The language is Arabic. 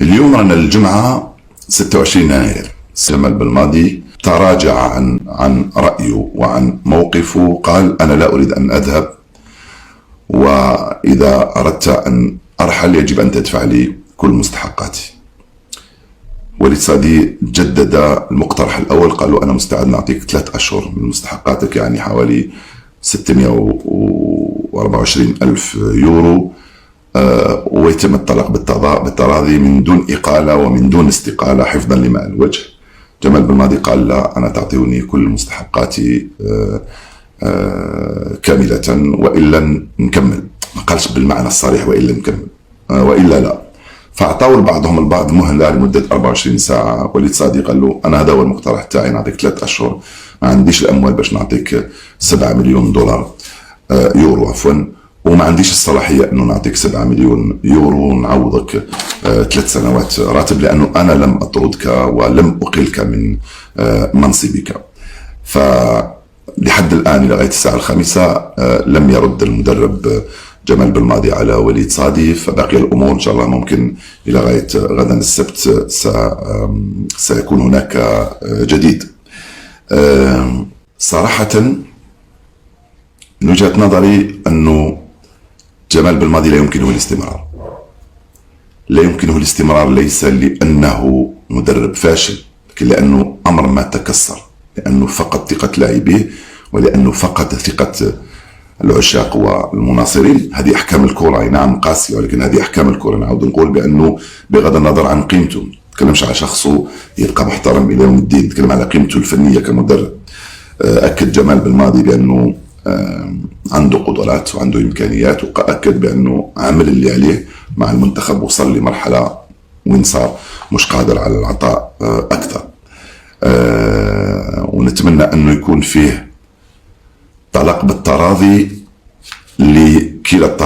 اليوم رانا الجمعة 26 يناير. جمال بلماضي تراجع عن رأيه وعن موقفه، قال أنا لا أريد أن أذهب، وإذا أردت أن أرحل يجب أن تدفع لي كل مستحقاتي. وليد صادي جدد المقترح الأول، قالوا أنا مستعد نعطيك 3 أشهر من مستحقاتك، يعني حوالي 624 ألف يورو، ويتم الطلاق بالتراضي من دون إقالة ومن دون استقالة حفظا لماء الوجه. جمال بلماضي قال لا، أنا تعطوني كل مستحقاتي كاملة وإلا نكمل. ما قالش بالمعنى الصريح وإلا نكمل وإلا لا. فأعطوا لبعضهم البعض مهلة لمدة 24 ساعة. وليد صادي قال له أنا هذا هو المقترح تاعي، نعطيك 3 أشهر، ما عنديش الأموال باش نعطيك 7 مليون دولار يورو عفوا، وما عنديش الصلاحية أنه نعطيك 7 مليون يورو ونعوضك 3 سنوات راتب، لأنه أنا لم أطردك ولم أقلك من منصبك. فلحد الآن لغاية الساعة 5 لم يرد المدرب جمال بلماضي على وليد صادي، فباقي الأمور إن شاء الله ممكن إلى غاية غدا السبت سيكون هناك جديد. صراحة من وجهة نظري أنه جمال بلماضي لا يمكنه الاستمرار. لا يمكنه الاستمرار ليس لأنه مدرب فاشل، لكن لأنه أمر ما تكسر، لأنه فقد ثقة لاعبيه ولأنه فقد ثقة العشاق والمناصرين. هذه أحكام الكرة، أي نعم قاسية، ولكن هذه أحكام الكرة. نعود نقول بأنه بغض النظر عن قيمته، ما نتكلمش على شخصه، يبقى محترم إلى يوم الدين، نتكلم على قيمته الفنية كمدرب. أكد جمال بلماضي بأنه عنده قدرات وعنده إمكانيات، وأكد بأنه عمل اللي عليه مع المنتخب، وصل لمرحلة وين صار مش قادر على العطاء أكثر. ونتمنى أنه يكون فيه طلاق بالتراضي لكلا الطرفين.